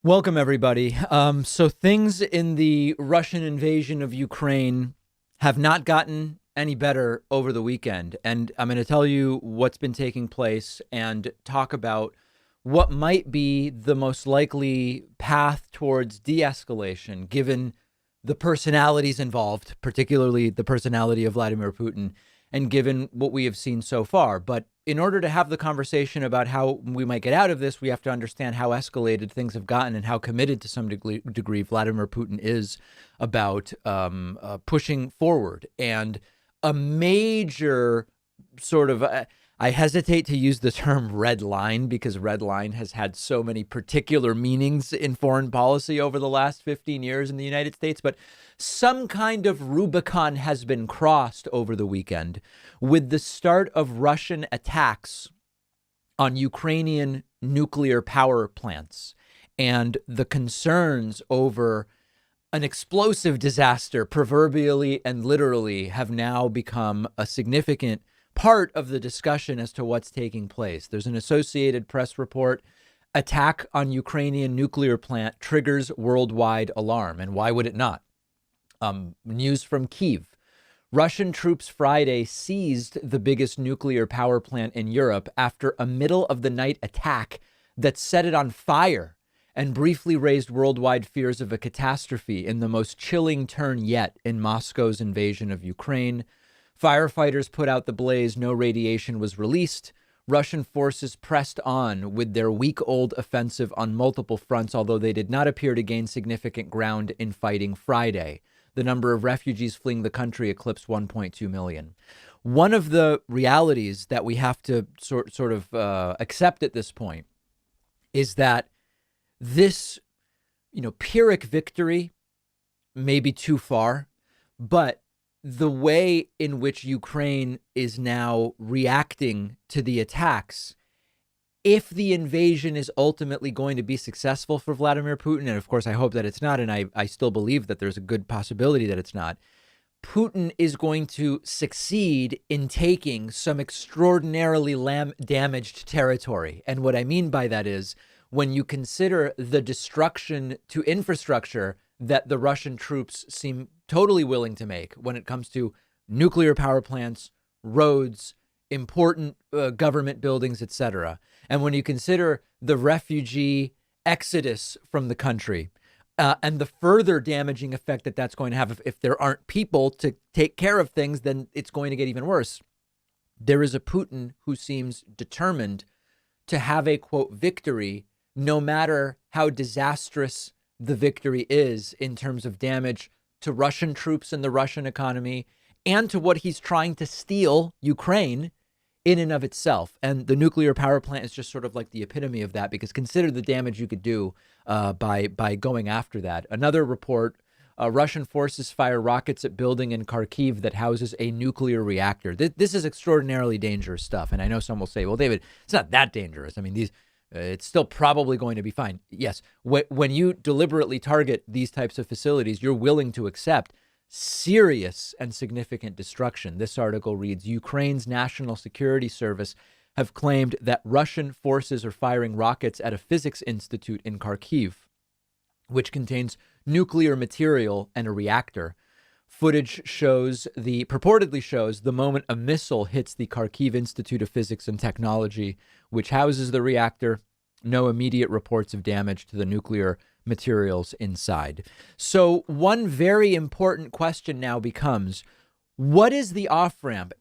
Welcome, everybody. So things in the Russian invasion of Ukraine have not gotten any better over the weekend. And I'm going to tell you what's been taking place and talk about what might be the most likely path towards de-escalation, given the personalities involved, particularly the personality of Vladimir Putin, and given what we have seen so far. But in order to have the conversation about how we might get out of this, we have to understand how escalated things have gotten and how committed to some degree Vladimir Putin is about pushing forward. And a major sort of, I hesitate to use the term red line because red line has had so many particular meanings in foreign policy over the last 15 years in the United States, but some kind of Rubicon has been crossed over the weekend with the start of Russian attacks on Ukrainian nuclear power plants and the concerns over an explosive disaster, proverbially and literally, have now become a significant part of the discussion as to what's taking place. There's an Associated Press report. Attack on Ukrainian nuclear plant triggers worldwide alarm. And why would it not? News from Kyiv. Russian troops Friday seized the biggest nuclear power plant in Europe after a middle of the night attack that set it on fire and briefly raised worldwide fears of a catastrophe in the most chilling turn yet in Moscow's invasion of Ukraine. Firefighters put out the blaze. No radiation was released. Russian forces pressed on with their week-old offensive on multiple fronts, although they did not appear to gain significant ground in fighting Friday. The number of refugees fleeing the country eclipsed 1.2 million. One of the realities that we have to sort of accept at this point is that this, Pyrrhic victory may be too far, but the way in which Ukraine is now reacting to the attacks, if the invasion is ultimately going to be successful for Vladimir Putin, and of course I hope that it's not, and I still believe that there's a good possibility that it's not, Putin is going to succeed in taking some extraordinarily damaged territory. And what I mean by that is, when you consider the destruction to infrastructure that the Russian troops seem totally willing to make when it comes to nuclear power plants, roads, important government buildings, etc. And when you consider the refugee exodus from the country and the further damaging effect that that's going to have, if there aren't people to take care of things, then it's going to get even worse. There is a Putin who seems determined to have a, quote, victory, no matter how disastrous the victory is in terms of damage to Russian troops and the Russian economy and to what he's trying to steal, Ukraine, in and of itself. And the nuclear power plant is just sort of like the epitome of that, because consider the damage you could do by going after that. Another report, Russian forces fire rockets at building in Kharkiv that houses a nuclear reactor. This is extraordinarily dangerous stuff. And I know some will say, well, David, it's not that dangerous. I mean, it's still probably going to be fine. Yes, when you deliberately target these types of facilities, you're willing to accept serious and significant destruction. This article reads, Ukraine's National Security Service have claimed that Russian forces are firing rockets at a physics institute in Kharkiv, which contains nuclear material and a reactor. Footage purportedly shows the moment a missile hits the Kharkiv Institute of Physics and Technology, which houses the reactor. No immediate reports of damage to the nuclear materials inside. So one very important question now becomes, what is the off-ramp?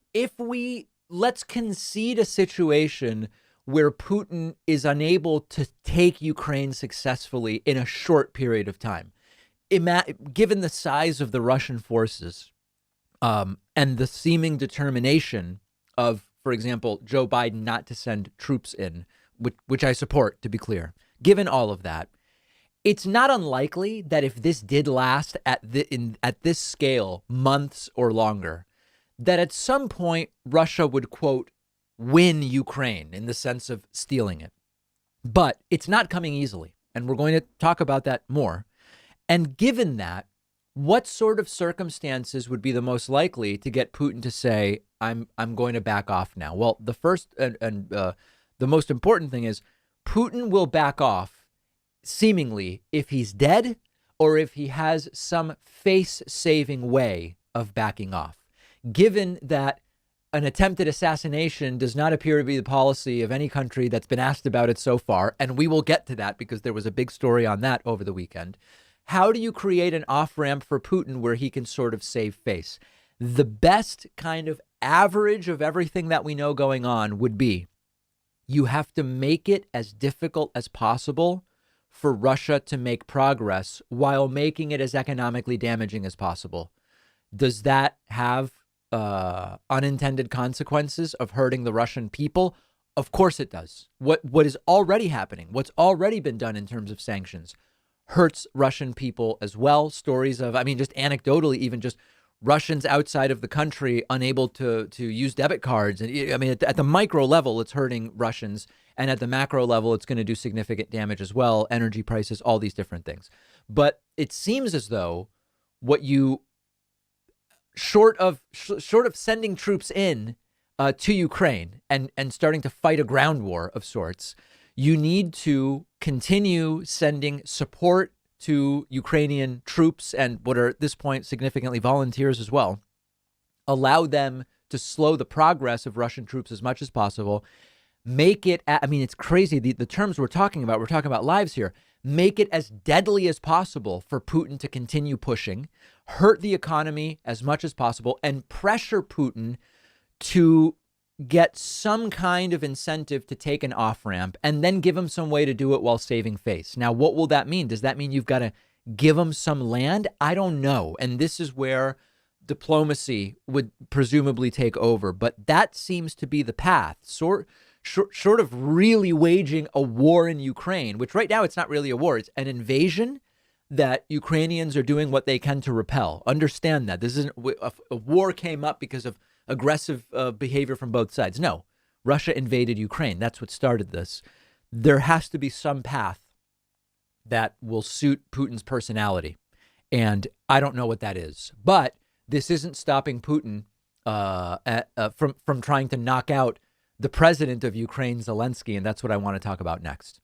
Let's concede a situation where Putin is unable to take Ukraine successfully in a short period of time. Given the size of the Russian forces and the seeming determination of, for example, Joe Biden not to send troops in, which I support, to be clear, given all of that, it's not unlikely that if this did last at this scale, months or longer, that at some point Russia would, quote, win Ukraine in the sense of stealing it. But it's not coming easily. And we're going to talk about that more. And given that, what sort of circumstances would be the most likely to get Putin to say, I'm going to back off now? Well, the first and the most important thing is Putin will back off seemingly if he's dead or if he has some face-saving way of backing off. Given that an attempted assassination does not appear to be the policy of any country that's been asked about it so far, and we will get to that because there was a big story on that over the weekend. How do you create an off-ramp for Putin where he can sort of save face? The best kind of average of everything that we know going on would be you have to make it as difficult as possible for Russia to make progress while making it as economically damaging as possible. Does that have unintended consequences of hurting the Russian people? Of course it does. What is already happening, what's already been done in terms of sanctions, hurts Russian people as well. Stories of, I mean, just anecdotally, even just Russians outside of the country unable to use debit cards. And I mean, at the micro level, it's hurting Russians. And at the macro level, it's going to do significant damage as well. Energy prices, all these different things. But it seems as though what you short of sending troops in to Ukraine and starting to fight a ground war of sorts, you need to continue sending support to Ukrainian troops and what are at this point significantly volunteers as well. Allow them to slow the progress of Russian troops as much as possible. Make it, I mean, it's crazy. The terms we're talking about lives here. Make it as deadly as possible for Putin to continue pushing, hurt the economy as much as possible, and pressure Putin to get some kind of incentive to take an off-ramp and then give him some way to do it while saving face. Now, what will that mean? Does that mean you've got to give him some land? I don't know. And this is where diplomacy would presumably take over. But that seems to be the path. Short of really waging a war in Ukraine, which right now it's not really a war. It's an invasion that Ukrainians are doing what they can to repel. Understand that. This isn't a war came up because of aggressive behavior from both sides. No, Russia invaded Ukraine. That's what started this. There has to be some path that will suit Putin's personality. And I don't know what that is. But this isn't stopping Putin from trying to knock out the president of Ukraine, Zelensky. And that's what I want to talk about next.